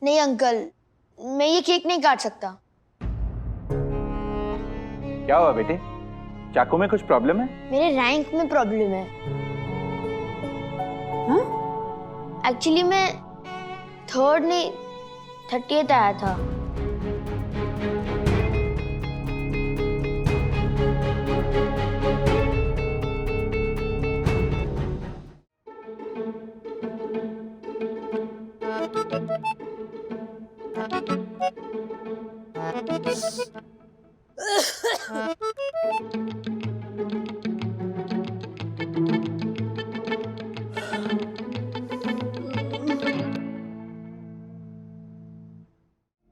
नहीं अंकल, मैं ये केक नहीं काट सकता। क्या हुआ बेटे, चाकू में कुछ प्रॉब्लम है? मेरे रैंक में प्रॉब्लम है। एक्चुअली मैं 3rd नहीं 30th आया था।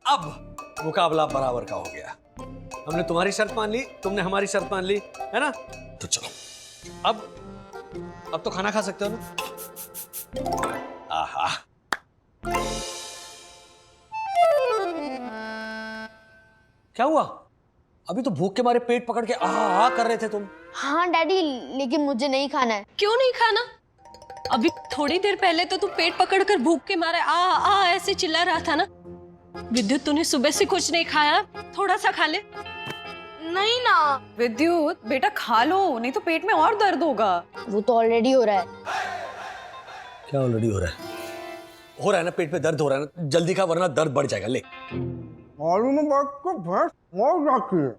अब मुकाबला बराबर का हो गया। हमने तुम्हारी शर्त मान ली, तुमने हमारी शर्त मान ली, है ना? तो चलो अब तो खाना खा सकते हो ना? आहा, क्या हुआ? अभी तो भूख के मारे पेट पकड़ के आहा कर रहे थे तुम। हाँ डैडी, लेकिन मुझे नहीं खाना है। क्यों नहीं खाना? अभी थोड़ी देर पहले तो तू पेट पकड़कर भूख के मारे आ ऐसे चिल्ला रहा था ना। विद्युत, तूने सुबह से कुछ नहीं खाया, थोड़ा सा खा ले। नहीं ना विद्युत, बेटा खा लो, नहीं तो पेट में और दर्द होगा। वो तो ऑलरेडी हो रहा है। क्या ऑलरेडी हो रहा है? हो रहा है ना, पेट में दर्द हो रहा है ना, जल्दी खा वरना दर्द बढ़ जाएगा। ले। मालूम है बात को, भैंस मर जाती है।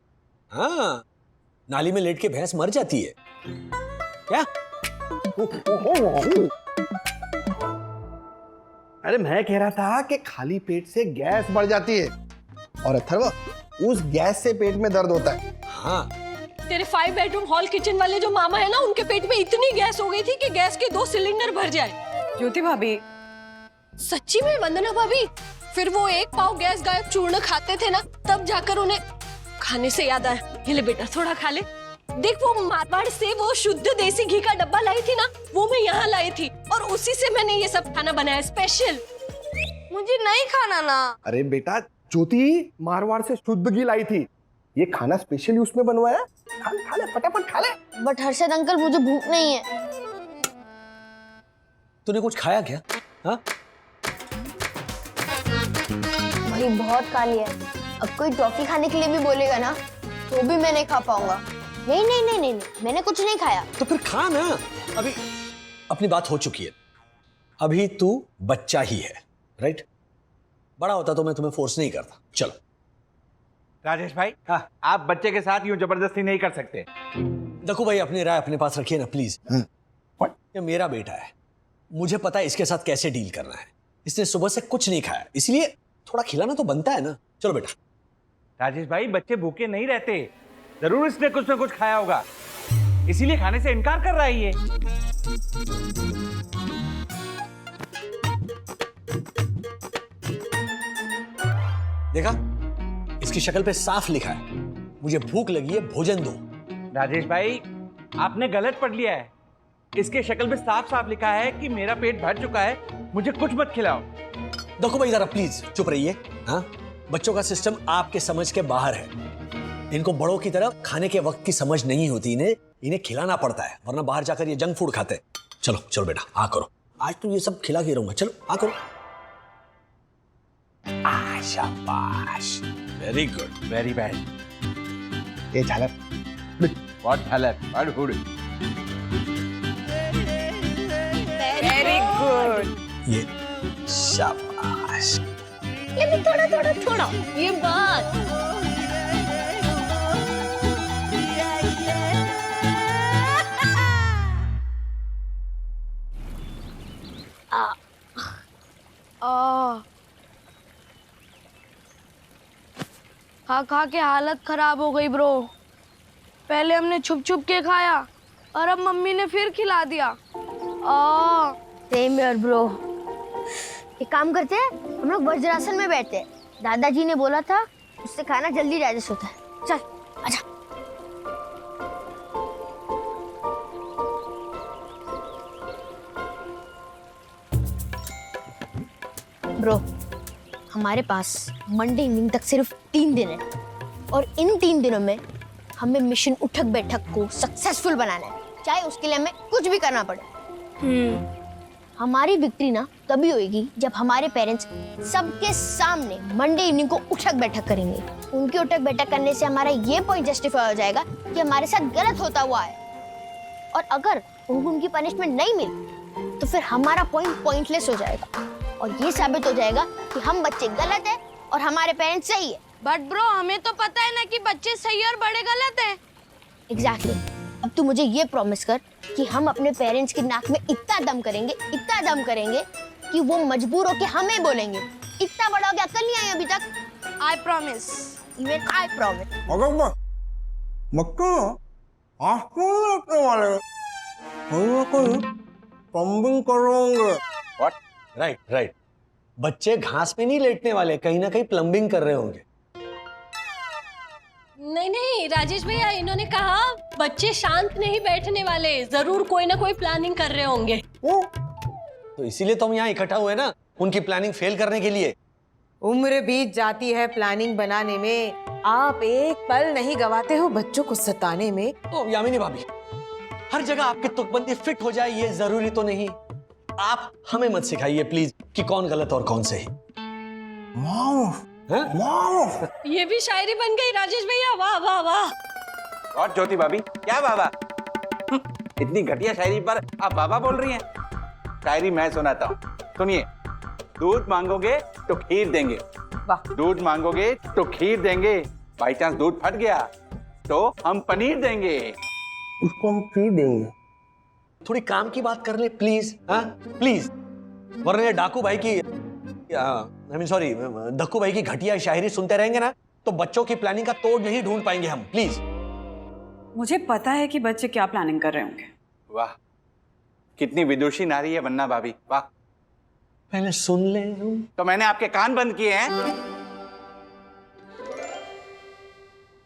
हाँ, नाली में लेट के भैंस मर जाती है क्या? अरे मैं कह रहा था कि खाली पेट से गैस बढ़ जाती है और अथर्व, उस गैस से पेट में दर्द होता है। हाँ, तेरे 5 बेडरूम हॉल किचन वाले जो मामा है ना, उनके पेट में इतनी गैस हो गई थी कि गैस के 2 सिलेंडर भर जाए। ज्योति भाभी, सच्ची में वंदना भाभी, फिर वो 1 पाव गैस गायब चूर्ण खाते थे ना, तब जाकर उन्हें खाने से याद आया, ये ले बेटा थोड़ा खा ले। देख, वो मारवाड़ से वो शुद्ध देसी घी का डब्बा लाई थी ना, वो मैं यहाँ लाई थी और उसी से मैंने ये सब खाना बनाया स्पेशल। मुझे नहीं खाना ना। अरे बेटा, ज्योति मारवाड़ से शुद्ध घी लाई थी, ये खाना स्पेशली उसमें बनवाया। खा ले फटाफट खा ले। बट हर्षद अंकल, मुझे भूख नहीं है। तूने कुछ खाया क्या? हाँ, वही बहुत खा लिया। अब कोई टॉफी खाने के लिए भी बोलेगा ना, तो भी मैं नहीं खा पाऊंगा। नहीं नहीं नहीं नहीं, मैंने कुछ नहीं खाया। तो फिर खा ना। अभी अपनी बात हो चुकी है, अभी तू बच्चा ही है, राइट? बड़ा होता तो मैं तुम्हें फोर्स नहीं करता। चलो राजेश भाई, हाँ, आप बच्चे के साथ यूं जबरदस्ती नहीं कर सकते। देखो भाई, अपनी राय अपने पास रखिए ना प्लीज। ये मेरा बेटा है, मुझे पता है इसके साथ कैसे डील करना है। इसने सुबह से कुछ नहीं खाया, इसलिए थोड़ा खिलाना तो बनता है ना। चलो बेटा। राजेश भाई, बच्चे भूखे नहीं रहते, जरूर इसने कुछ ना कुछ खाया होगा, इसीलिए खाने से इनकार कर रहा है ये। देखा, इसकी शक्ल पे साफ लिखा है, मुझे भूख लगी है, भोजन दो। राजेश भाई, आपने गलत पढ़ लिया है। इसके शक्ल पे साफ साफ लिखा है कि मेरा पेट भर चुका है, मुझे कुछ मत खिलाओ। देखो भाई, जरा प्लीज चुप रहिए। हाँ, बच्चों का सिस्टम आपके समझ के बाहर है। इनको बड़ों की तरह खाने के वक्त की समझ नहीं होती, इन्हें खिलाना पड़ता है, वरना बाहर जाकर ये जंक फूड खाते हैं। चलो चलो बेटा, आ करो, आज तो ये सब खिला के रहूंगा। चलो आ करो। शाबाश, वेरी गुड, वेरी बैड। ये झालर, व्हाट झालर, व्हाट हुड। Very good. ये शाबाश। ये भी थोड़ा थोड़ा थोड़ा, ये बात। खा खा के हालत खराब हो गई ब्रो। पहले हमने छुप छुप के खाया और अब मम्मी ने फिर खिला दिया। सेम यार ब्रो। एक काम करते हैं, हम लोग वज्रासन में बैठते हैं। दादाजी ने बोला था उससे खाना जल्दी डाइजेस्ट होता है। चल आजा। ब्रो, हमारे पास मंडे इवनिंग तक सिर्फ 3 दिन है और इन 3 दिनों में हमें मिशन उठक बैठक को सक्सेसफुल बनाना है, चाहे उसके लिए हमें कुछ भी करना पड़े। हमारी विक्ट्री ना तभी होगी जब हमारे पेरेंट्स सबके सामने मंडे इवनिंग को उठक बैठक करेंगे। उनकी उठक बैठक करने से हमारा ये पॉइंट जस्टिफाई हो जाएगा कि हमारे साथ गलत होता हुआ है, और अगर उनको उनकी पनिशमेंट नहीं मिली तो फिर हमारा पॉइंट पॉइंटलेस हो जाएगा और ये साबित हो जाएगा कि हम बच्चे गलत है और हमारे पेरेंट्स सही है। बट ब्रो हमें तो पता है ना कि बच्चे सही और बड़े गलत हैं। एग्जैक्टली। अब तू मुझे ये प्रॉमिस कर कि हम अपने पेरेंट्स की नाक में इतना दम करेंगे कि वो मजबूर होके हमें बोलेंगे। इतना बड़ा हो गया, अक्ल नहीं आई अभी तक। I promise. Even I promise. अगर मक्का आसमान रखने वाले कोई पंबिंग करोगे। व्हाट? Right right. बच्चे घास पे नहीं लेटने वाले, कहीं ना कहीं प्लम्बिंग कर रहे होंगे। नहीं नहीं राजेश भैया, इन्होंने कहा बच्चे शांत नहीं बैठने वाले, जरूर कोई ना कोई प्लानिंग कर रहे होंगे। तो इसीलिए तो हम यहाँ इकट्ठा हुए ना, उनकी प्लानिंग फेल करने के लिए। उम्र बीत जाती है प्लानिंग बनाने में, आप एक पल नहीं गवाते हो बच्चों को सताने में। तो यामिनी भाभी, हर जगह आपकी तुकबंदी फिट हो जाए ये जरूरी तो नहीं। आप हमें मत सिखाइए प्लीज कि कौन गलत और कौन सही। ये भी शायरी बन गई राजेश भैया, वाह वाह वाह। और ज्योति भाभी, क्या बाबा? इतनी घटिया शायरी पर आप बाबा बोल रही हैं? शायरी मैं सुनाता हूँ, सुनिए। दूध मांगोगे तो खीर देंगे, दूध मांगोगे तो खीर देंगे, बाई चांस दूध फट गया तो हम पनीर देंगे। उसको हम खीर देंगे। थोड़ी काम की बात कर ले प्लीज। हाँ प्लीज, वरना ये डाकू भाई की सॉरी धक्कू भाई की घटिया शायरी सुनते रहेंगे ना तो बच्चों की प्लानिंग का तोड़ नहीं ढूंढ पाएंगे हम। प्लीज। मुझे पता है कि बच्चे क्या प्लानिंग कर रहे होंगे। वाह, कितनी विदुषी नारी है वन्ना भाभी, वाह। पहले सुन ले। तो मैंने आपके कान बंद किए हैं।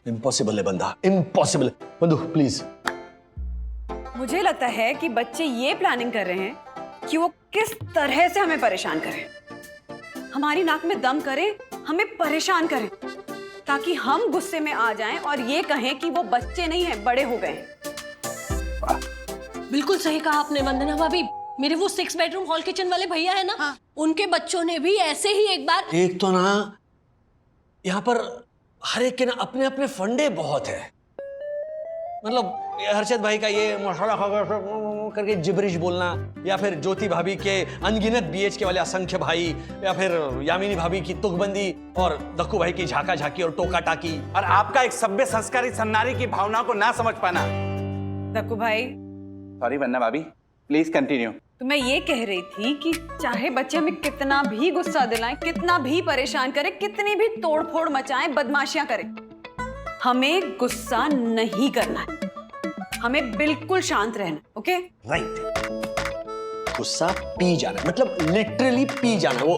इम्पॉसिबल है बंदा, इम्पॉसिबल। बंधु प्लीज। मुझे लगता है कि बच्चे ये प्लानिंग कर रहे हैं कि वो किस तरह से हमें परेशान करें, हमारी नाक में दम करें, हमें परेशान करें, ताकि हम गुस्से में आ जाएं और ये कहें कि वो बच्चे नहीं हैं, बड़े हो गए। बिल्कुल सही कहा आपने वंदना भाभी। मेरे वो 6 बेडरूम हॉल किचन वाले भैया है ना, हाँ। उनके बच्चों ने भी ऐसे ही एक बार। एक तो ना यहाँ पर हर एक के ना अपने अपने फंडे बहुत है। मतलब हर्षद भाई का ये मसाला करके जिब्रिश बोलना, या फिर ज्योति भाभी के अनगिनत बीएच के वाले असंख्य भाई, या फिर यामिनी भाभी की तुकबंदी और दक्कू भाई की झाका झाकी और टोका टाकी, और आपका एक सभ्य संस्कारी सन्नारी की भावनाओं को ना समझ पाना। दक्कू भाई, सॉरी वन्ना भाभी, प्लीज कंटिन्यू। तो मैं ये कह रही थी कि चाहे बच्चे हमें कितना भी गुस्सा दिलाएं, कितना भी परेशान करें, कितनी भी तोड़फोड़ मचाएं, बदमाशियां करें, हमें गुस्सा नहीं करना है, हमें बिल्कुल शांत रहना। ओके? राइट। गुस्सा पी जाना, मतलब लिटरली पी जाना। वो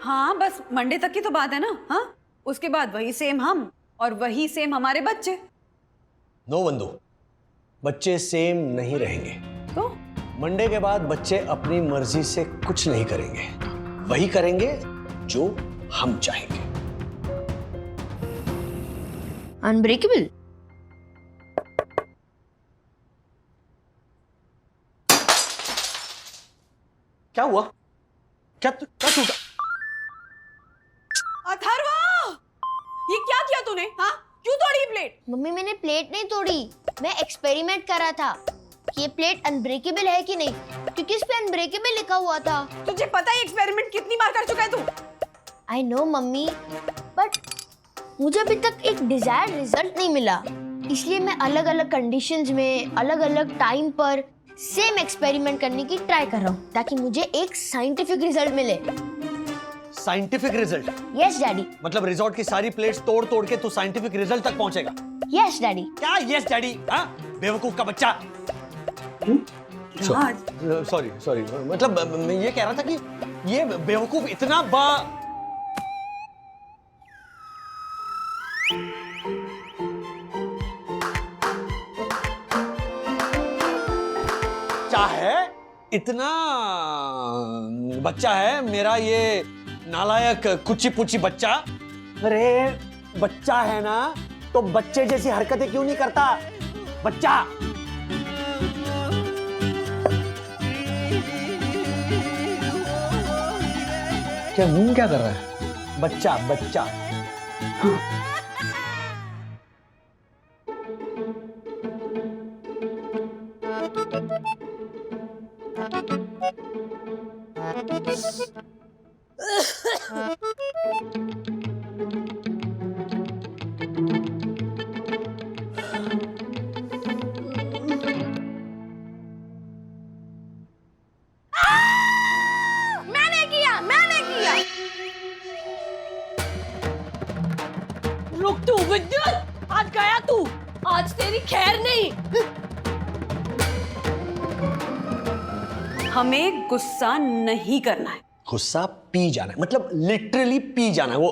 हाँ, बस मंडे तक की तो बात है ना। हाँ, उसके बाद वही सेम हम और वही सेम हमारे बच्चे। नो बंधु, बच्चे सेम नहीं रहेंगे। तो मंडे के बाद बच्चे अपनी मर्जी से कुछ नहीं करेंगे, वही करेंगे जो हम चाहेंगे। अनब्रेकेबल। क्या हुआ? क्या टूटा? अथर्वा, ये क्या किया तूने? हाँ, क्यों तोड़ी प्लेट? मम्मी मैंने प्लेट नहीं तोड़ी, मैं एक्सपेरिमेंट कर रहा था कि ये प्लेट अनब्रेकेबल है कि नहीं, क्योंकि इस पे अनब्रेकेबल लिखा हुआ था। तुझे पता है एक्सपेरिमेंट कितनी बार कर चुका है तू? आई नो मम्मी, बट मुझे अभी तक एक डिजायर्ड रिजल्ट नहीं मिला, इसलिए मैं अलग अलग कंडीशंस में अलग अलग टाइम पर सेम एक्सपेरिमेंट करने की ट्राई कर रहा हूँ ताकि मुझे एक साइंटिफिक रिजल्ट मिले। Scientific result? Yes daddy. मतलब रिजॉर्ट की सारी प्लेट्स तोड़ तोड़ के तू साइंटिफिक रिजल्ट तक पहुंचेगा? Yes daddy. क्या यस डैडी? हाँ, बेवकूफ का बच्चा। सॉरी सॉरी, मतलब मैं ये कह रहा था कि ये बेवकूफ इतना चाहे इतना बच्चा है मेरा ये नालायक कुची पुची बच्चा, अरे बच्चा है ना, तो बच्चे जैसी हरकतें क्यों नहीं करता? बच्चा। क्या मुंह क्या कर रहा है? बच्चा बच्चा। मैंने किया। रुक तू विद्युत, आज गया तू, आज तेरी खैर नहीं। हमें गुस्सा नहीं करना है। गुस्सा पी जाना है, मतलब लिटरली पी जाना है वो।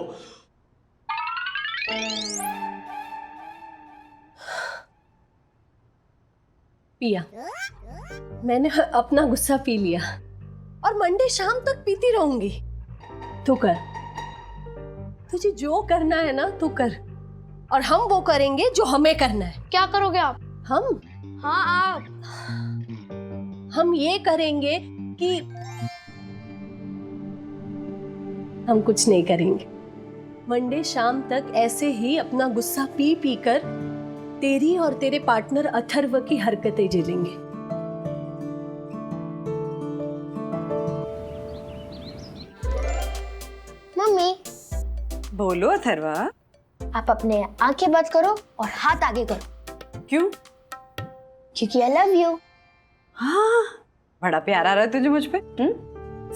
पिया, मैंने अपना गुस्सा पी लिया और मंडे शाम तक पीती रहूंगी। तू कर, तुझे जो करना है ना तू कर, और हम वो करेंगे जो हमें करना है। क्या करोगे आप? हम हाँ आप। हम ये करेंगे कि हम कुछ नहीं करेंगे। मंडे शाम तक ऐसे ही अपना गुस्सा पी पी कर तेरी और तेरे पार्टनर अथर्व की हरकतें झेलेंगे। मम्मी, बोलो अथर्वा। आप अपने आंखें बंद करो और हाथ आगे करो। क्यों? क्योंकि आई लव यू। हाँ, बड़ा प्यार आ रहा है तुझे मुझ पे।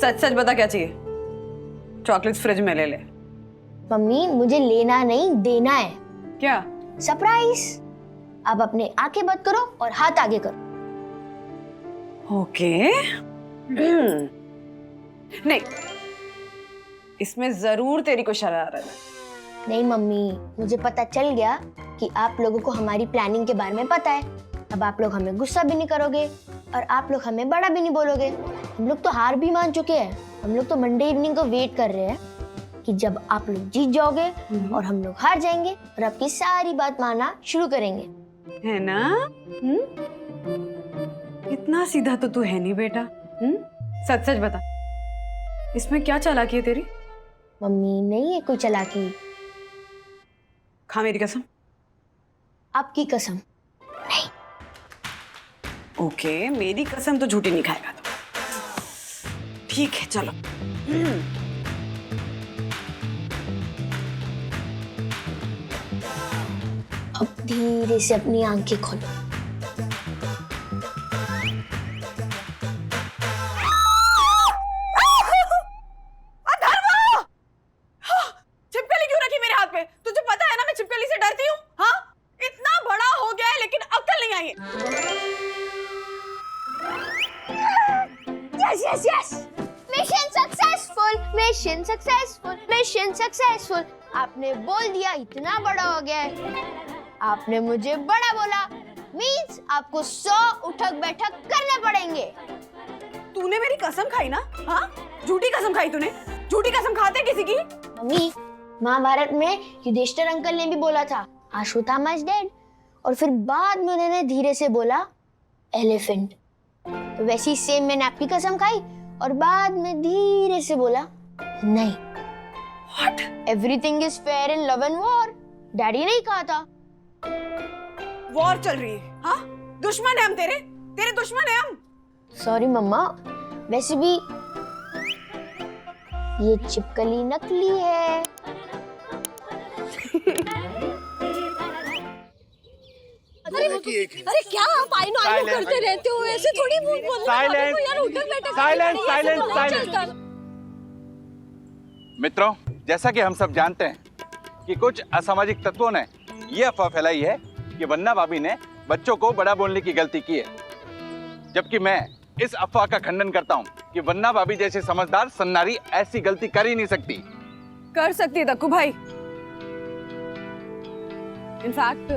सच सच बता, क्या चाहिए? चॉकलेट्स फ्रिज में ले ले। मम्मी, मुझे लेना नहीं देना है। क्या? सरप्राइज। अब अपने आंखें बंद करो और हाथ आगे करो। ओके। नहीं, इसमें जरूर तेरी को शरारत है। नहीं मम्मी, मुझे पता चल गया कि आप लोगों को हमारी प्लानिंग के बारे में पता है। अब आप लोग हमें गुस्सा भी नहीं करोगे और आप लोग हमें बड़ा भी नहीं बोलोगे। हम लोग तो हार भी मान चुके हैं। हम लोग तो मंडे इवनिंग को वेट कर रहे हैं कि जब आप लोग जीत जाओगे और हम लोग हार जाएंगे और आपकी सारी बात मानना शुरू करेंगे, है ना? इतना सीधा तो तू है नहीं बेटा। सच सच बता, इसमें क्या चालाकी है तेरी? मम्मी, नहीं है कोई चालाकी। खा मेरी कसम। आपकी कसम। ओके, मेरी कसम तो झूठी नहीं खाएगा तो। ठीक है, चलो। अब धीरे से अपनी आंखें खोलो। छिपकली क्यों रखी मेरे हाथ पे? तुझे पता है ना मैं छिपकली से डरती हूँ। हाँ, इतना बड़ा हो गया है लेकिन अक्ल नहीं आई है। Yes, yes, yes. Mission successful. Mission successful. Mission successful. आपने बोल दिया इतना बड़ा हो गया है। आपने मुझे बड़ा बोला, मीन्स आपको 100 उठक बैठक करने पड़ेंगे। तूने मेरी कसम खाई ना? हाँ, झूठी कसम खाई तूने। झूठी कसम खाते किसी की? मम्मी, महाभारत में युधिष्ठिर अंकल ने भी बोला था अश्वत्थामा इज डेड, और फिर बाद में उन्होंने धीरे से बोला एलिफेंट। तो वैसी सेम मैंने आपकी कसम खाई और बाद में धीरे से बोला नहीं। What? Everything is fair in love and war. Daddy ने ही कहा था। वॉर चल रही है। हाँ, दुश्मन है हम तेरे। तेरे दुश्मन है हम। सॉरी मम्मा, वैसे भी ये छिपकली नकली है। अरे क्या आप आई नो करते रहते हो? ऐसे थोड़ी बोलना यार। उठक बैठक साइलेंस। मित्रों, जैसा कि हम सब जानते हैं कि कुछ असामाजिक तत्वों ने यह अफवाह फैलाई है कि वन्ना भाभी ने बच्चों को बड़ा बोलने की गलती की है, जबकि मैं इस अफवाह का खंडन करता हूं कि वन्ना भाभी जैसे समझदार सन्नारी ऐसी गलती कर ही नहीं सकती। कर सकती है दक्कू भाई। इनफैक्ट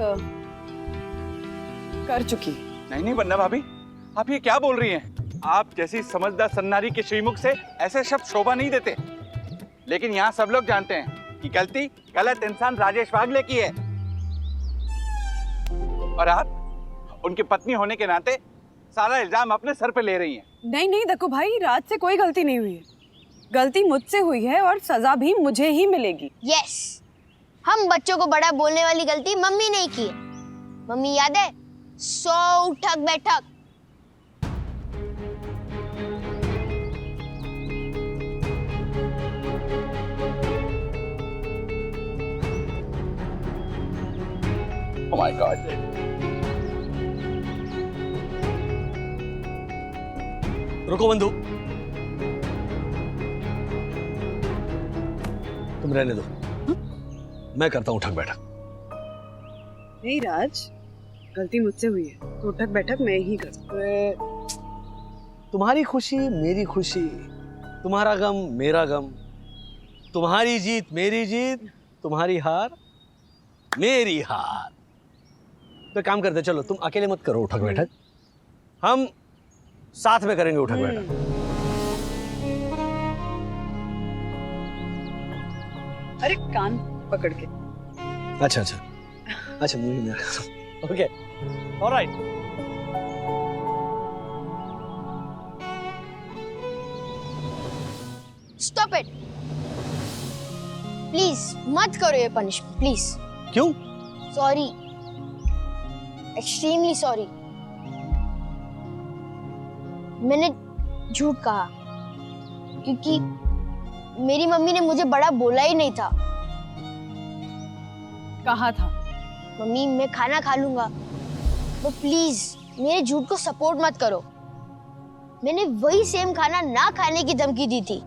कर चुकी। नहीं वन्ना भाभी, आप ये क्या बोल रही हैं? आप जैसी समझदार सन्नारी के श्रीमुख से ऐसे शब्द शोभा नहीं देते। लेकिन यहाँ सब लोग जानते हैं कि गलती गलत इंसान राजेश वागले की है, और आप उनकी पत्नी होने के नाते सारा इल्जाम अपने सर पे ले रही हैं। नहीं नहीं देखो भाई, राज से कोई गलती नहीं हुई है। गलती मुझसे हुई है और सजा भी मुझे ही मिलेगी। यस, हम बच्चों को बड़ा बोलने वाली गलती मम्मी ने की है। मम्मी याद है 100 उठक बैठक। Oh my God. रुको बंधु, तुम रहने दो, मैं करता हूं उठक बैठक। नहीं राज, गलती मुझसे हुई है तो उठक बैठक मैं ही कर। तुम्हारी खुशी मेरी खुशी, तुम्हारा गम मेरा गम, तुम्हारी जीत मेरी जीत, तुम्हारी हार मेरी हार। तो काम करते, चलो तुम अकेले मत करो उठक बैठक, हम साथ में करेंगे उठक बैठक। अरे कान पकड़ के। अच्छा अच्छा अच्छा, मुझे okay, alright. Stop it please, मत करो ये पनिशमेंट प्लीज। क्यों? Sorry, extremely sorry. मैंने झूठ कहा क्योंकि मेरी मम्मी ने मुझे बड़ा बोला ही नहीं था। कहा था मम्मी मैं खाना खा लूंगा, तो प्लीज मेरे झूठ को सपोर्ट मत करो। मैंने वही सेम खाना ना खाने की धमकी दी थी,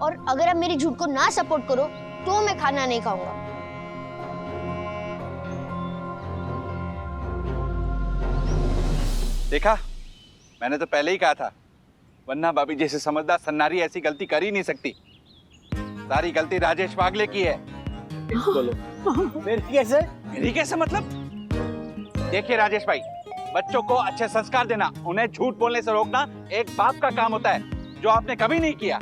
और अगर आप मेरे झूठ को ना सपोर्ट करो तो मैं खाना नहीं खाऊंगा। देखा, मैंने तो पहले ही कहा था, वरना भाभी जैसे समझदार सन्नारी ऐसी गलती कर ही नहीं सकती। सारी गलती राजेश वागले की है। बोलो, मेरी कैसे? मेरी कैसे मतलब? देखिए राजेश भाई, बच्चों को अच्छे संस्कार देना, उन्हें झूठ बोलने से रोकना एक बाप का काम होता है, जो आपने कभी नहीं किया।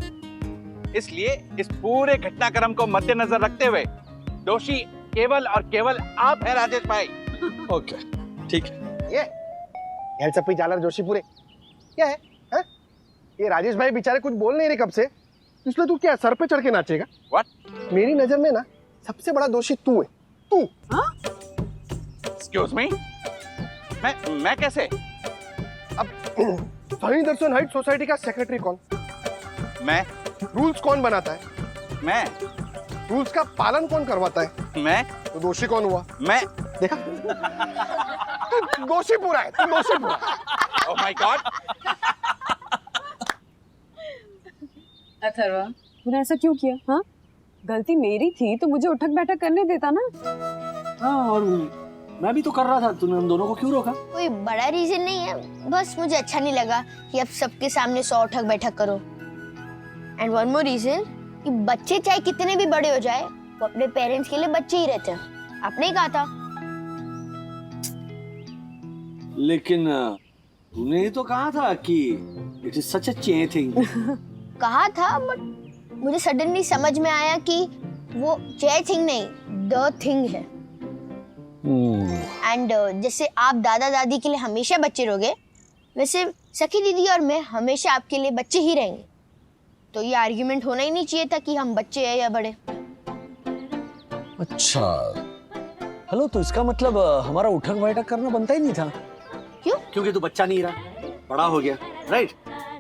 इसलिए इस पूरे घटनाक्रम को मद्देनजर रखते हुए दोषी केवल और केवल आप हैं राजेश भाई। ओके ठीक है। ये एलचप्पी जालर जोशीपुरे क्या है, है? ये राजेश भाई बेचारे कुछ बोल नहीं रहे कब से, इसलिए तू क्या सर पे चढ़ के नाचेगा? What? मेरी नजर में ना सबसे बड़ा दोषी तू है, तू। Excuse me? मैं कैसे? अब सही दर्शन हाइट सोसाइटी का सेक्रेटरी कौन? मैं रूल्स कौन बनाता है? मैं रूल्स का पालन कौन करवाता है? मैं तो दोषी कौन हुआ? मैं देखा, तू दोषी पूरा है, तू दोषी पूरा। Oh my God! अथर्वा, तूने ऐसा क्यों किया? हाँ, गलती मेरी थी तो मुझे उठक बैठक करने देता ना। हाँ, और मैं भी तो कर रहा था, तूने हम दोनों को क्यों रोका? कोई बड़ा रीजन नहीं है, बस मुझे अच्छा नहीं लगा कि अब सबके सामने 100 उठक बैठक करो। एंड वन मोर रीजन कि बच्चे चाहे कितने भी बड़े हो जाए, वो अपने पेरेंट्स के लिए बच्चे ही रहते हैं। आपने ही कहा था। लेकिन तूने ही तो कहा था कि इट इज सच अ चे थिंग। कहा था, बट मुझे सडनली समझ में आया कि वो चे थिंग नहीं, द थिंग है। एंड जैसे आप दादा दादी के लिए हमेशा बच्चे रहोगे, वैसे सखी दीदी और मैं हमेशा आपके लिए बच्चे ही रहेंगे। तो ये आर्ग्यूमेंट होना ही नहीं चाहिए था कि हम बच्चे हैं या बड़े। अच्छा, हेलो, तो इसका मतलब हमारा उठक बैठक करना बनता ही नहीं था। क्यों? क्योंकि तू बच्चा नहीं रहा, बड़ा हो गया, राइट?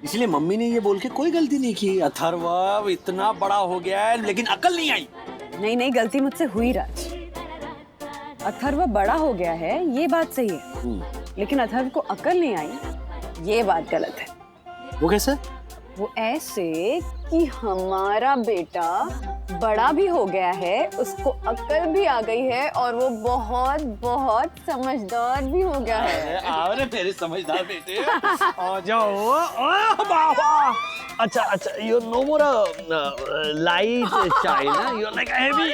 इसलिए मम्मी ने ये बोल के कोई गलती नहीं की। अथर्व इतना बड़ा हो गया है लेकिन अकल नहीं आई। नहीं नहीं, गलती मुझसे हुई राज। अथर्व बड़ा हो गया है ये बात सही है, लेकिन अथर्व को अकल नहीं आई ये बात गलत है। वो कैसे? वो ऐसे कि हमारा बेटा बड़ा भी हो गया है, उसको अकल भी आ गई है और वो बहुत बहुत समझदार भी हो गया है। अरे मेरे समझदार बेटे, आ जाओ। बाबा, अच्छा अच्छा, you know more light child, you like heavy.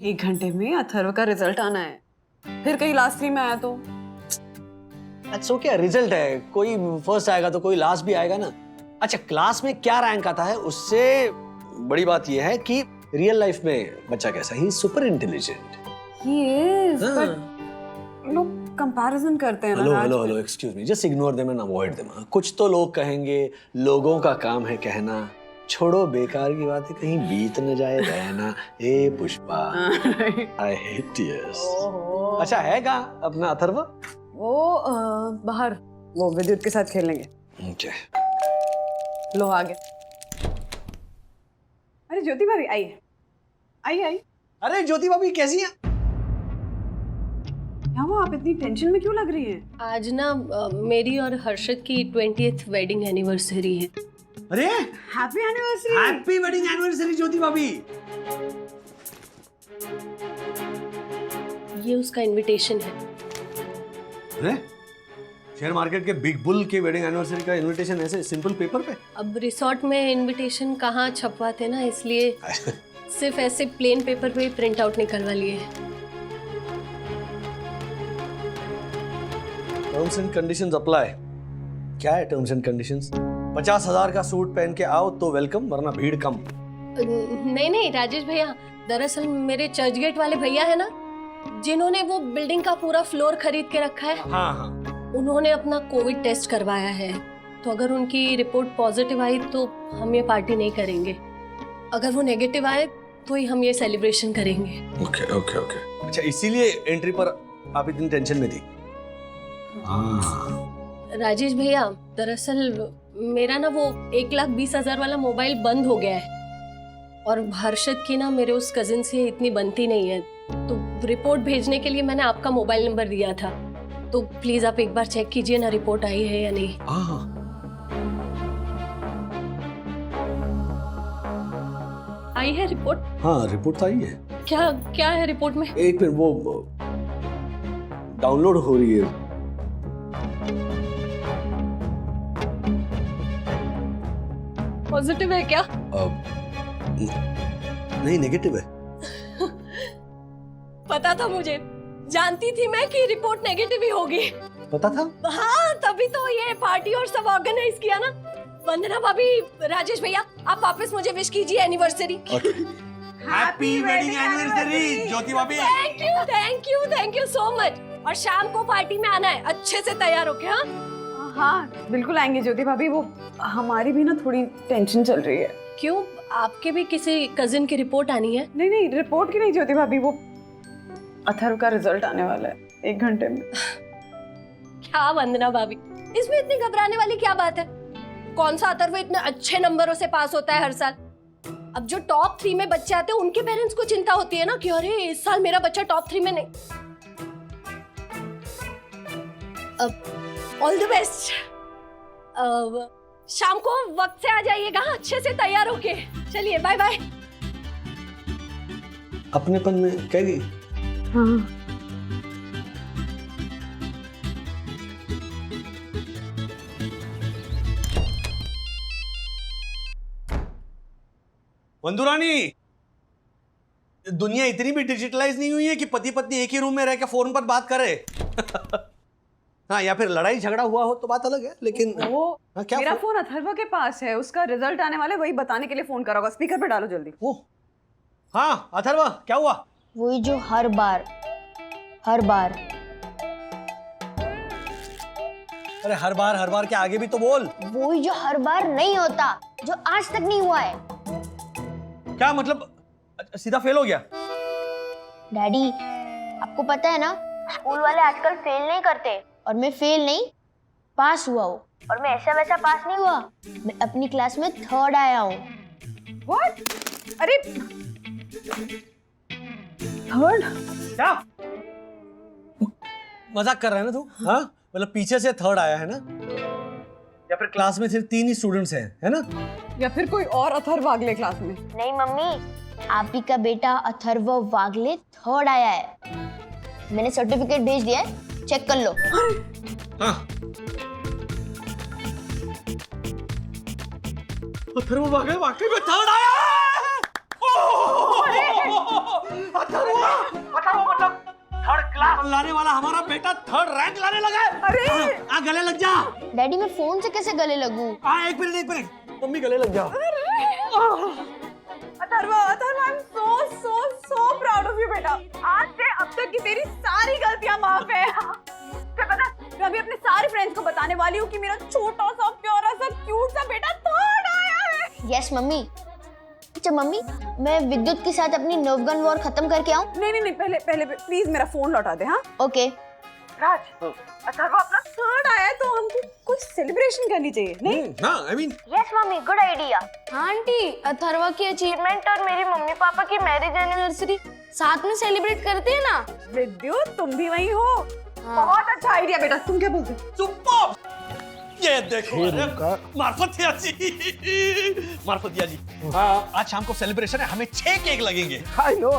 1 घंटे में अथर्व का रिजल्ट आना है, फिर कहीं लास्ट 3 में आया तो अच्छा, क्या रिजल्ट है? कोई फर्स्ट आएगा तो कोई लास्ट भी आएगा ना। अच्छा, क्लास में क्या रैंक आता है उससे बड़ी बात यह है कि रियल लाइफ में बच्चा कैसा, he super intelligent. He is, but लोग कंपैरिजन करते हैं ना हेलो राज हेलो पे। Hello, excuse me, just ignore them and avoid them. कुछ तो लोग कहेंगे, लोगों का काम है कहना, छोड़ो बेकार की बातें, कहीं बीत न जाए रहना। ए पुष्पा, आई हेट टीयर्स। अच्छा, है कहाँ अपना अथर्व? वो बाहर वो विद्युत के साथ खेलेंगे। ओके। लो आ गए। अरे ज्योति भाभी आइए, आइए आइए। अरे ज्योति भाभी कैसी हैं? क्या हुआ, आप इतनी टेंशन में क्यों लग रही हैं? आज ना मेरी और हर्षद की 20th वेडिंग एनिवर्सरी है। अरे happy anniversary. Happy wedding anniversary Jyoti भाभी। ये उसका इनविटेशन है। अरे शेयर मार्केट के बिग बुल के वेडिंग एनिवर्सरी का इनविटेशन ऐसे सिंपल पेपर पे? अब रिसोर्ट में इनविटेशन कहाँ छपवाते ना, इसलिए सिर्फ ऐसे प्लेन पेपर पे प्रिंट आउट निकलवा लिए। Terms and conditions apply. क्या है टर्म्स एंड कंडीशंस? 50,000 का सूट पहन के आओ तो वेलकम, वरना भीड़ कम। नहीं नहीं राजेश भैया, दरअसल मेरे चर्च गेट वाले भैया है ना, जिन्होंने वो बिल्डिंग का पूरा फ्लोर खरीद के रखा है, हाँ हाँ, उन्होंने अपना कोविड टेस्ट करवाया है। तो अगर उनकी रिपोर्ट पॉजिटिव आई तो हम ये पार्टी नहीं करेंगे, अगर वो नेगेटिव आए तो ही हम ये सेलिब्रेशन करेंगे। Okay okay okay. अच्छा, इसीलिए एंट्री पर आप इतनी टेंशन में थी? राजेश भैया, दरअसल मेरा ना वो 1,20,000 वाला मोबाइल बंद हो गया है, और हर्षद की ना मेरे उस कजिन से इतनी बनती नहीं है, तो रिपोर्ट भेजने के लिए मैंने आपका मोबाइल नंबर दिया था। तो प्लीज आप एक बार चेक कीजिए ना, रिपोर्ट आई है या नहीं। आई है रिपोर्ट? हाँ, रिपोर्ट तो आई है। क्या क्या है रिपोर्ट में? एक मिनट, वो डाउनलोड हो रही है। पॉजिटिव है क्या? नहीं, नेगेटिव है। पता था मुझे, जानती थी मैं कि रिपोर्ट नेगेटिव ही होगी। पता था? हाँ, तभी तो ये पार्टी और सब ऑर्गेनाइज किया ना। वंदना भाभी, राजेश भैया, आप वापस मुझे विश कीजिए anniversary. Happy wedding anniversary Jyoti भाभी। Thank you thank you thank you so much. और शाम को पार्टी में आना है, अच्छे से तैयार होके। हाँ हाँ बिल्कुल आएंगे ज्योति भाभी। वो हमारी भी ना थोड़ी टेंशन चल रही है। क्यों, आपके भी किसी कजिन की रिपोर्ट आनी है? नहीं नहीं, रिपोर्ट की नहीं ज्योति भाभी, वो अथर्व का रिजल्ट आने वाला है 1 घंटे में। क्या वंदना भाभी, इसमें इतनी घबराने वाली क्या बात है? कौन सा अथर्व इतने अच्छे नंबरों से पास होता है हर साल? अब जो टॉप 3 में बच्चे आते हैं उनके पेरेंट्स को चिंता होती है ना कि अरे इस साल मेरा बच्चा टॉप 3 में नहीं। All the best. शाम को वक्त से आ जाइएगा, अच्छे से तैयार होके। चलिए बाय बाय। अपनेपन में कह गई। हाँ वंदुरानी, दुनिया इतनी भी डिजिटलाइज नहीं हुई है कि पति पत्नी एक ही रूम में रह के फोन पर बात करे। हाँ, या फिर लड़ाई झगड़ा हुआ हो तो बात अलग है, लेकिन वो हाँ, क्या मेरा फोन अथर्व के पास है, उसका रिजल्ट आने वाला है, वही बताने के लिए फोन करा होगा। स्पीकर पे डालो जल्दी। ओ, हाँ अथर्व, क्या हुआ? वही जो हर बार अरे हर बार के आगे भी तो बोल। वही जो हर बार नहीं होता, जो आज तक नहीं हुआ है। क्या मतलब, सीधा फेल हो गया? डैडी, आपको पता है ना, स्कूल वाले आजकल फेल नहीं करते, और मैं फेल नहीं, पास हुआ हूँ। और मैं ऐसा वैसा पास नहीं हुआ, मैं अपनी क्लास में 3rd आया हूँ। व्हाट? अरे 3rd? क्या मजाक कर रहा है ना तू? हाँ, मतलब पीछे से 3rd आया है ना? या फिर क्लास में सिर्फ 3 ही स्टूडेंट्स हैं, है ना? या फिर कोई और अथर्व वागले क्लास में? नहीं मम्मी, आप ही का बेटा अथर्व वागले 3rd आया है। मैंने सर्टिफिकेट भेज दिया है, चेक कर लो। हाँ, अथर्व वागले वाकई में 3rd आया है। अथर्व मतलब 3rd क्लास लाने वाला हमारा बेटा 3rd रैंक लाने लगा है। अरे आ गले लग जा। डैडी मैं फोन से कैसे गले लगूं? एक मिनट मम्मी गले लग जा। Atharva, I am so proud of you बेटा। आज से अब तक की तेरी सारी गलतियां माफ है। तुझे पता मैं अभी अपने सारे फ्रेंड्स को बताने वाली हूँ कि मेरा छोटा सा प्यारा सा क्यूट सा बेटा 3rd आया है। Yes mummy. अच्छा मम्मी, मैं विद्युत के साथ अपनी नर्व गन वॉर खत्म करके आऊं? नहीं, पहले प्लीज मेरा फोन लौटा दे। हाँ ओके। राज, अथर्व अपना 3rd आया है तो हमको कुछ सेलिब्रेशन करनी चाहिए, नहीं? हाँ, I mean, yes mummy, good idea. हाँ आंटी, अथर्वा की अचीवमेंट और मेरी मम्मी पापा की मैरिज एनिवर्सरी साथ में सेलिब्रेट करते हैं ना। विद्युत तुम भी वही हो। बहुत अच्छा आइडिया बेटा, तुम क्या बोलते हो? सुपर। ये देखो मार्फतिया जी, आज शाम को सेलिब्रेशन है, हमें 6 केक लगेंगे। आई नो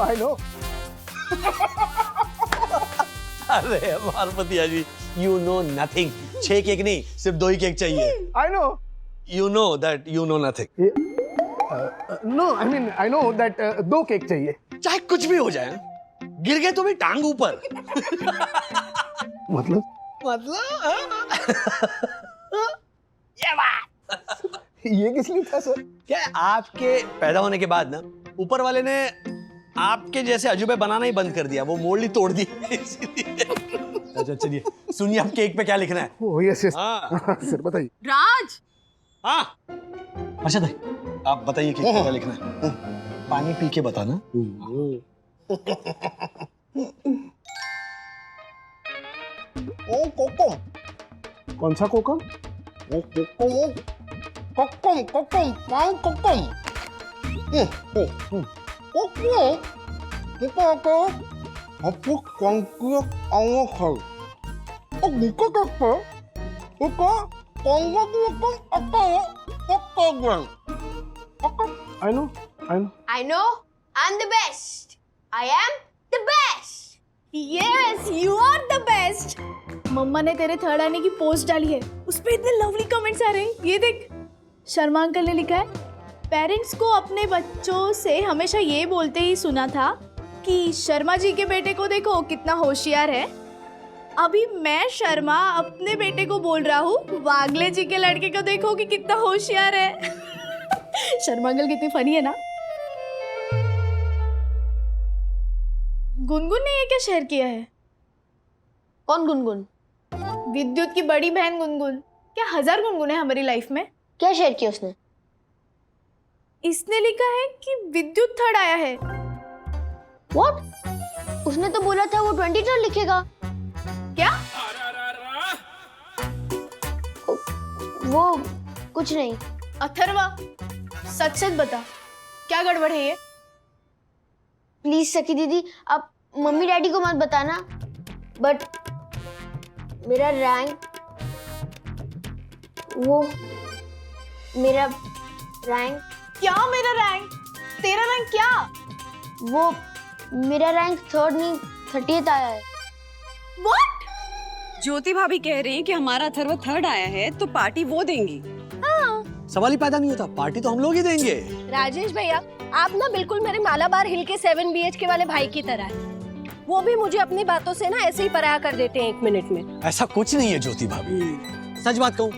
अरे Marfatiya ji, you know nothing. 6 cake नहीं, सिर्फ 2 ही केक चाहिए। I know you know that you know nothing. No I mean I know that 2 cake चाहिए। चाहे कुछ भी हो जाए, गिर गए तो भी टांग ऊपर। मतलब ये बात ये किस लिए था सर? क्या है, आपके पैदा होने के बाद ना ऊपर वाले ने आपके जैसे अजूबे बनाना ही बंद कर दिया, वो मोल्ड ही तोड़ दी इसीलिए। अच्छा चलिए सुनिए, अब केक पे क्या लिखना है? ओह यस हाँ सर बताइए। राज, हाँ अच्छा भाई, आप बताइए केक पे क्या लिखना है? पानी पी के बताना। ओ कोकम। कौन सा कोकम? ओ कोकम, कोकम कोकम पान कोकम। कोकम कोको अपू कंकुर आंगो खाओ। ओ मुको कोको कोको कंगो कोकम अकाओ कोकोग्राम। I know. I know, I'm the best. I am the best. Yes, you are the best. मम्मा ने तेरे 3rd आने की पोस्ट डाली है, उस पे इतने लवली कमेंट्स आ रहे हैं। ये देख, शर्मा अंकल ने लिखा है, पेरेंट्स को अपने बच्चों से हमेशा ये बोलते ही सुना था कि शर्मा जी के बेटे को देखो कितना होशियार है। अभी मैं शर्मा अपने बेटे को बोल रहा हूँ, वागले जी के लड़के को देखो कि कितना होशियार है। शर्मा अंकल कितनी फनी है ना। गुनगुन ने ये क्या शेयर किया है? कौन गुनगुन? विद्युत की बड़ी बहन गुनगुन। क्या 1000 गुनगुन है हमारी लाइफ में? क्या शेयर किया उसने? इसने लिखा है कि विद्युत 3rd आया है। What? उसने तो बोला था वो 23rd लिखेगा। क्या? वो कुछ नहीं। अथर्वा, सच सच बता, क्या गड़बड़ है ये? प्लीज सखी दीदी, अब मम्मी डैडी को मत बताना, बट मेरा रैंक, वो मेरा रैंक। क्या मेरा रैंक? तेरा रैंक क्या? वो मेरा रैंक 3rd नहीं 30th आया है। What? ज्योति भाभी कह रही हैं कि हमारा अथर्व 3rd आया है तो पार्टी वो देंगी। सवाल ही पैदा नहीं होता, पार्टी तो हम लोग ही देंगे। राजेश भैया, आप ना बिल्कुल मेरे मालाबार हिल के 7 BHK वाले भाई की तरह है। वो भी मुझे अपनी बातों से ना ऐसे ही पराया कर देते हैं 1 मिनट में। ऐसा कुछ नहीं है ज्योति भाभी, सच बात कहूँ,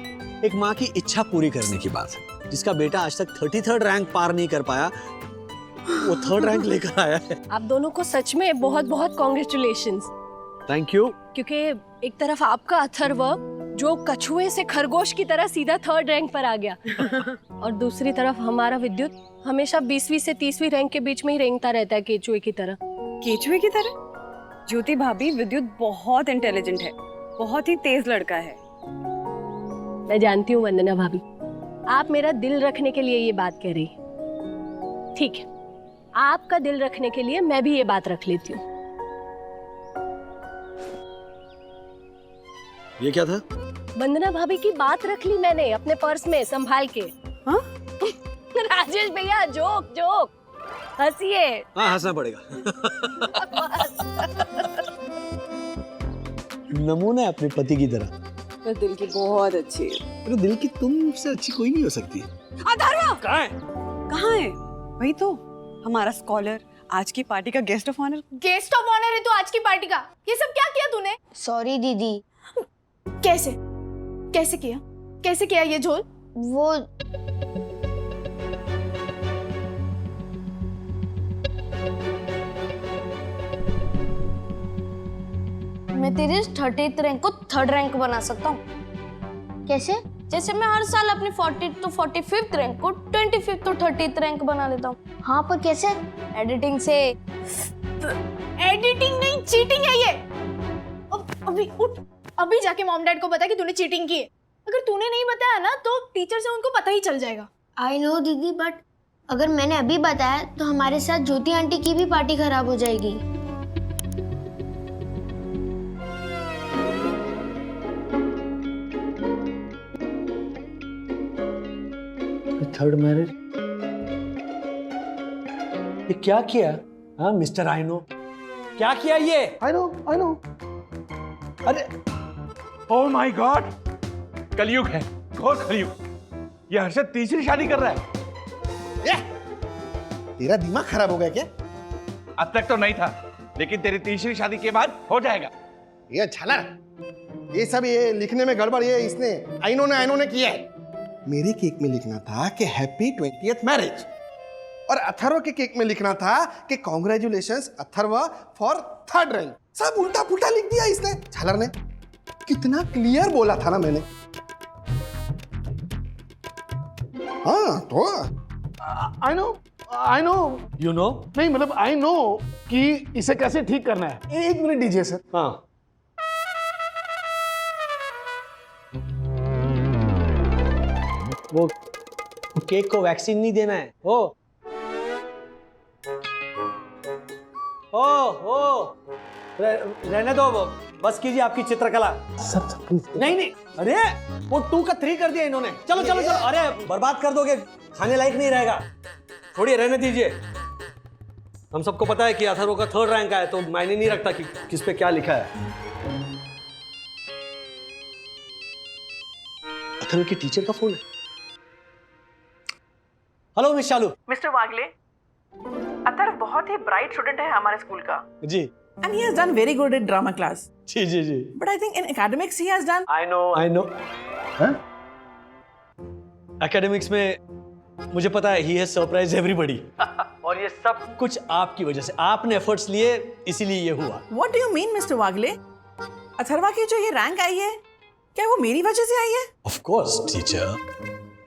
एक माँ की इच्छा पूरी करने की बात है। जिसका बेटा आज तक 33rd रैंक पार नहीं कर पाया, वो 3rd रैंक लेकर आया है। आप दोनों को सच में बहुत बहुत कॉन्ग्रेचुलेशंस। Thank you. क्योंकि एक तरफ आपका अथर्व जो कछुए से खरगोश की तरह सीधा 3rd रैंक पर आ गया, और दूसरी तरफ हमारा विद्युत हमेशा 20वीं से 30वीं रैंक के बीच में ही रेंगता रहता है, केचुए की तरह। केचुए की तरह? ज्योति भाभी, विद्युत बहुत इंटेलिजेंट है, बहुत ही तेज लड़का है। मैं जानती हूँ वंदना भाभी, आप मेरा दिल रखने के लिए ये बात कह रही। ठीक है, आपका दिल रखने के लिए मैं भी ये बात रख लेती हूँ। ये क्या था? वंदना भाभी की बात रख ली मैंने अपने पर्स में संभाल के। हाँ? राजेश भैया, जोक जोक, हंसिए। हाँ हंसना पड़ेगा। नमूना है अपने पति की तरह। तो दिल की बहुत अच्छी है। मेरे दिल की तुमसे अच्छी कोई नहीं हो सकती। अथर्व कहाँ है? कहाँ है? वही तो, हमारा स्कॉलर, आज की पार्टी का guest of honour. Guest of honour है तो आज की पार्टी का। ये सब क्या किया तूने? सॉरी दीदी। कैसे कैसे किया? कैसे किया ये झोल? वो मैं तेरे 30th रैंक को 3rd रैंक बना सकता हूँ। कैसे? जैसे मैं हर साल अपनी 40th to 45th रैंक को 25th to 30th रैंक बना लेता हूँ। हाँ पर कैसे? एडिटिंग से। एडिटिंग नहीं, चीटिंग है ये। अभी उठ, अभी जाके मॉम डैड को बता कि तूने चीटिंग की है। अगर तूने नहीं बताया ना तो टीचर से उनको पता ही चल जाएगा। आई नो दीदी, बट अगर मैंने अभी बताया तो हमारे साथ ज्योति आंटी की भी पार्टी खराब हो जाएगी। Third marriage? ये क्या किया? हाँ मिस्टर आइनो, क्या किया ये? आई नो अरे ओह माय गॉड, कलयुग है, घोर कलयुग। ये हर्षद तीसरी शादी कर रहा है। तेरा दिमाग खराब हो गया क्या? अब तक तो नहीं था, लेकिन तेरी तीसरी शादी के बाद हो जाएगा। ये झालर, ये सब ये लिखने में गड़बड़ ये इसने आइनो ने किया है। मेरे केक में लिखना था कि हैप्पी 20th मैरिज, और अथर्व के केक में लिखना था कि congratulations Atharva for 3rd rank. सब उल्टा पुल्टा लिख दिया इसने, झालर ने। कितना क्लियर बोला था ना मैंने। हाँ तो आई नो यू नो। नहीं मतलब आई नो कि इसे कैसे ठीक करना है। एक मिनट दीजिए सर। हाँ वो केक को वैक्सीन नहीं देना है। ओ रहने दो, बस कीजिए आपकी चित्रकला। नहीं अरे वो 2 का 3 कर दिया इन्होंने। चलो चलो चलो, अरे बर्बाद कर दोगे, खाने लायक नहीं रहेगा। छोड़िए, रहने दीजिए। हम सबको पता है कि अथर्व का 3rd रैंक आया, तो मायने नहीं रखता कि किस पे क्या लिखा है। अथर्व की टीचर का फोन है। हेलो मिस चालू। मिस्टर वागले, अथर्व बहुत ही ब्राइट स्टूडेंट है हमारे स्कूल का। जी। And he has done very good in drama class. जी जी जी। But I think in academics he has done. I know. Academics में मुझे पता है ही हैज सरप्राइज एवरीबॉडी। और ये सब कुछ आपकी वजह से, आपने एफर्ट्स लिए, इसीलिए ये हुआ। What do you mean mister Wagle? Atharva की जो ये रैंक आई है, क्या वो मेरी वजह से आई है? Of course teacher,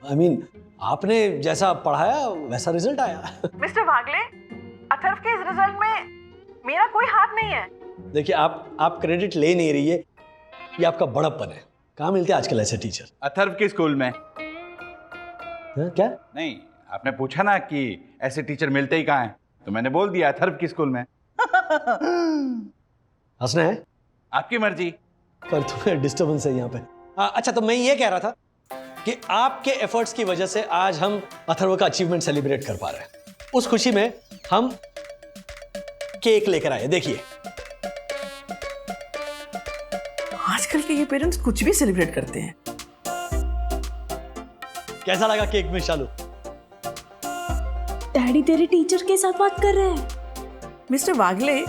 I mean आपने जैसा पढ़ाया वैसा रिजल्ट आया। मिस्टर वागले, अथर्व के इस रिजल्ट में मेरा कोई हाथ नहीं है। देखिए आप क्रेडिट ले नहीं रही है, ये आपका बड़प्पन है। कहाँ मिलते हैं आजकल ऐसे टीचर? अथर्व के स्कूल में। क्या? नहीं, आपने पूछा ना कि ऐसे टीचर मिलते ही कहाँ हैं, तो मैंने बोल दिया अथर्व के स्कूल में। हंसना है आपकी मर्जी। पर तुम्हें डिस्टर्बेंस है यहाँ पे। अच्छा, तो मैं ये कह रहा था कि आपके एफर्ट्स की वजह से आज हम अथर्व का अचीवमेंट सेलिब्रेट कर पा रहे हैं। उस खुशी में हम केक लेकर आए, देखिए। आजकल के ये पेरेंट्स कुछ भी सेलिब्रेट करते हैं। कैसा लगा केक में शालू? डैडी तेरे टीचर के साथ बात कर रहे हैं। मिस्टर वागले,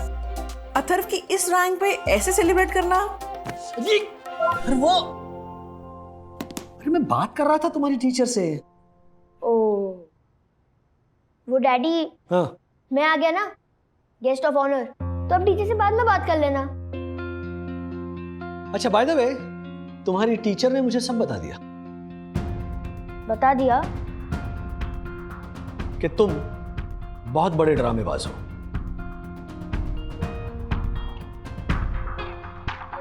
अथर्व की इस रैंक पे ऐसे सेलिब्रेट करना। अरे मैं बात कर रहा था तुम्हारी टीचर से। ओ वो डैडी, हाँ मैं आ गया ना गेस्ट ऑफ ऑनर, तो अब टीचर से बाद में बात कर लेना। अच्छा, बाय द वे तुम्हारी टीचर ने मुझे सब बता दिया। बता दिया? कि तुम बहुत बड़े ड्रामेबाज हो।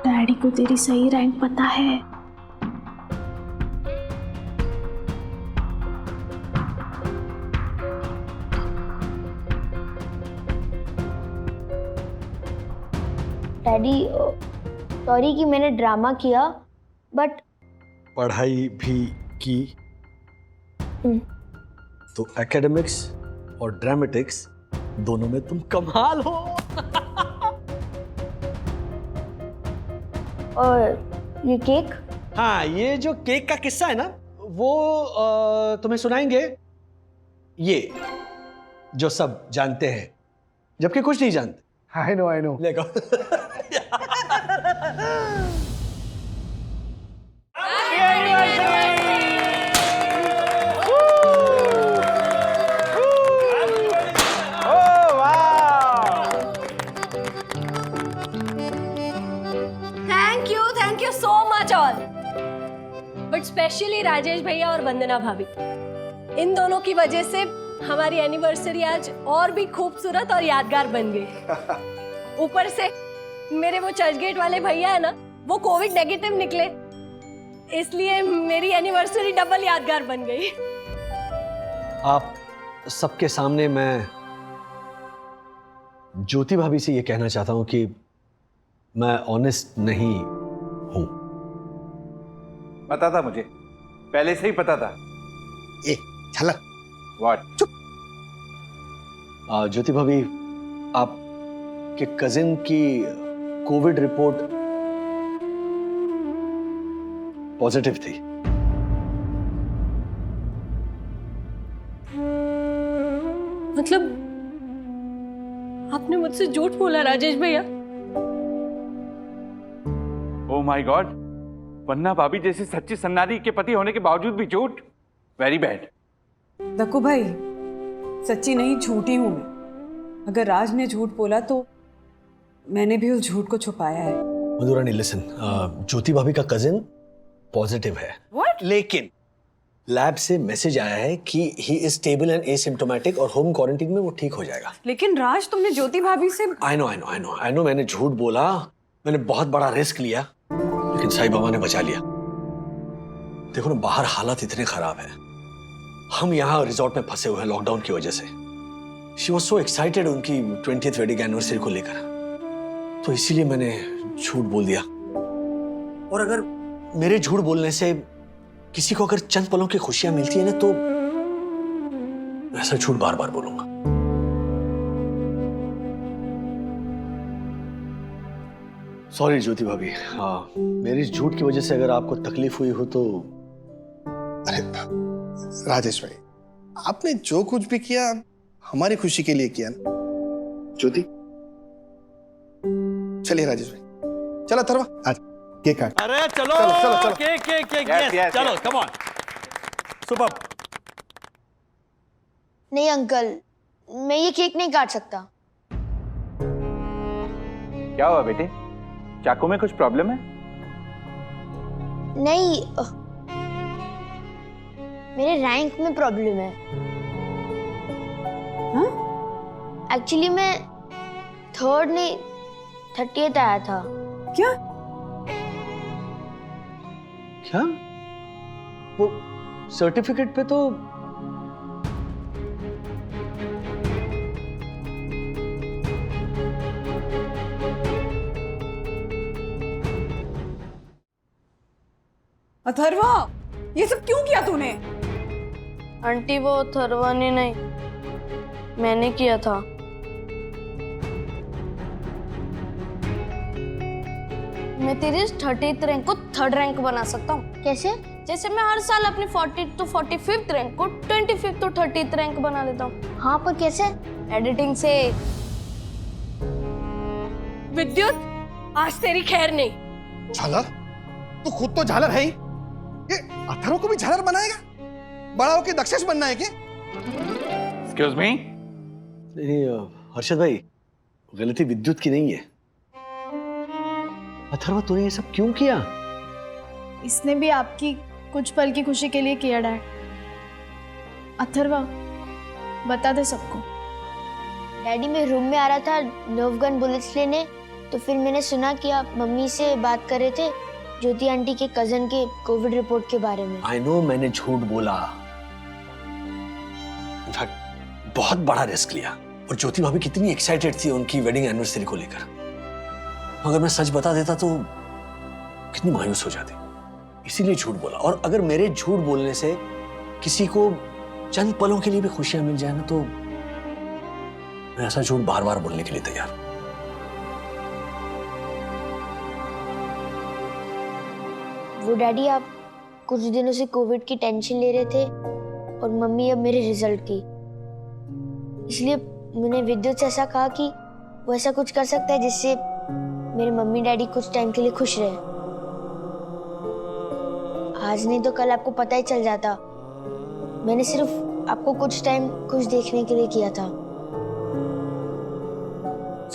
डैडी को तेरी सही रैंक पता है। डैडी सॉरी कि मैंने ड्रामा किया, बट पढ़ाई भी की तो एकेडमिक्स और ड्रामेटिक्स दोनों में तुम कमाल हो। और ये केक? हाँ, ये जो केक का किस्सा है ना, वो तुम्हें सुनाएंगे ये जो सब जानते हैं जबकि कुछ नहीं जानते। आई नो देखो। Thank you so much all, but specially Rajesh भैया और वंदना भाभी, इन दोनों की वजह से हमारी एनिवर्सरी आज और भी खूबसूरत और यादगार बन गई। ऊपर से मेरे वो चर्चगेट वाले भैया है ना, वो कोविड नेगेटिव निकले, इसलिए मेरी एनिवर्सरी डबल यादगार बन गई। आप सबके सामने मैं ज्योति भाभी से ये कहना चाहता हूं कि मैं ऑनेस्ट नहीं हूं। पता था मुझे, पहले से ही पता था। ए झलक। व्हाट? चुप। ज्योति भाभी, आपके कजिन की कोविड रिपोर्ट पॉजिटिव थी। मतलब आपने मुझसे झूठ बोला राजेश भैया? ओ माय गॉड, वन्ना भाभी जैसी सच्ची सन्नारी के पति होने के बावजूद भी झूठ। Very bad. दक्कू भाई, सच्ची नहीं झूठी हूं मैं। अगर राज ने झूठ बोला तो मैंने भी उस झूठ को छुपाया है। मधुरानी लिसन, ज्योति भाभी का कजिन पॉजिटिव है। What? लेकिन लैब से मैसेज आया है कि he is stable and asymptomatic और होम क्वारंटाइन में वो ठीक हो जाएगा। लेकिन राज, तुमने ज्योति भाभी से आई नो मैंने झूठ बोला, मैंने बहुत बड़ा रिस्क लिया, लेकिन साईं बाबा ने बचा लिया। देखो ना, बाहर हालात इतने खराब हैं, हम यहाँ रिजॉर्ट में फंसे हुए हैं लॉकडाउन की वजह से। शी वॉज सो एक्साइटेड उनकी 20th वेडिंग एनिवर्सरी को लेकर, तो इसीलिए मैंने झूठ बोल दिया। और अगर मेरे झूठ बोलने से किसी को अगर चंद पलों की खुशियां मिलती है ना, तो ऐसा झूठ बार बार बोलूंगा। सॉरी ज्योति भाभी, मेरी झूठ की वजह से अगर आपको तकलीफ हुई हो तो। अरे राजेश भाई, आपने जो कुछ भी किया हमारी खुशी के लिए किया ना। ज्योति, चलिए राजेश भाई, चलो अथर्वा आज केक काट। अरे चलो चलो। केक Yes, चलो, yes. Come on. सुपर। नहीं अंकल, मैं ये केक नहीं काट सकता। क्या हुआ बेटे? चाकू में कुछ प्रॉब्लम है? नहीं, मेरे रैंक में प्रॉब्लम है। एक्चुअली मैं 3rd नहीं 30th आया था। क्या? क्या? वो सर्टिफिकेट पे तो अथर्वा, ये सब क्यों किया तूने? आंटी वो अथर्वा ने नहीं, मैंने किया था। मैं तेरी 30th रैंक को 3rd रैंक बना सकता हूँ। कैसे? जैसे मैं हर साल अपनी 40th to 45th रैंक को 25th to 30th रैंक बना लेता हूँ। हाँ, पर कैसे? एडिटिंग से। विद्युत, आज तेरी खैर नहीं। झालर? तू खुद तो झालर है ही, ये अथर्व को भी झालर बनाएगा? बड़ा होके दक्षेश बनना है क्या? Excuse me. नहीं, हर्षद भाई, गलती विद्युत की नहीं है। अथर्वा, तूने ये सब क्यों किया? इसने भी आपकी कुछ पल की खुशी के लिए किया डैड। अथर्वा, बता दे सबको। डैडी, मैं रूम में आ रहा था नर्व गन बुलेट्स लेने, तो फिर मैंने सुना कि आप मम्मी से बात कर रहे थे ज्योति आंटी के कजन के कोविड रिपोर्ट के बारे में। आई नो मैंने झूठ बोला, इनफैक्ट बहुत बड़ा रिस्क लिया। और ज्योति भाभी कितनी एक्साइटेड थी उनकी वेडिंग एनिवर्सरी को लेकर। अगर मैं सच बता देता तो कितनी मायूस हो जाती, इसीलिए झूठ बोला। और अगर मेरे झूठ बोलने से किसी को चंद पलों के लिए भी खुशियां मिल जाए ना, तो मैं ऐसा झूठ बार बार बोलने के लिए तैयार हूं। वो डैडी, आप कुछ दिनों से कोविड की टेंशन ले रहे थे और मम्मी अब मेरे रिजल्ट की, इसलिए मैंने विद्युत से ऐसा कहा कि वो ऐसा कुछ कर सकता है जिससे मेरे मम्मी डैडी कुछ टाइम के लिए खुश रहे। आज नहीं तो कल आपको पता ही चल जाता। मैंने सिर्फ आपको कुछ टाइम खुश देखने के लिए किया था।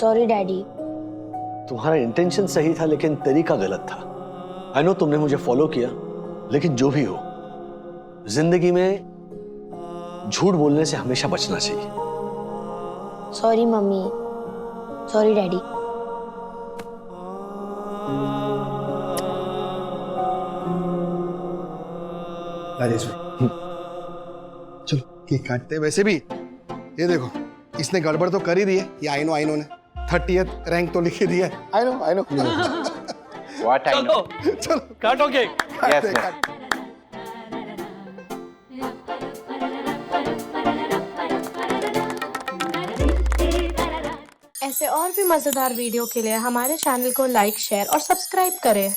Sorry daddy. तुम्हारा इंटेंशन सही था लेकिन तरीका गलत था। आई नो तुमने मुझे फॉलो किया, लेकिन जो भी हो, जिंदगी में झूठ बोलने से हमेशा बचना चाहिए। Sorry mummy, sorry daddy. Rajesh भाई, चलो केक काटते हैं। वैसे भी ये देखो, इसने गड़बड़ तो कर ही दी है। ये आई नो ने 30th रैंक तो लिख ही दिया है। I know what I know. चलो काटो केक। यस ऐसे और भी मजेदार वीडियो के लिए हमारे चैनल को लाइक, शेयर और सब्सक्राइब करें।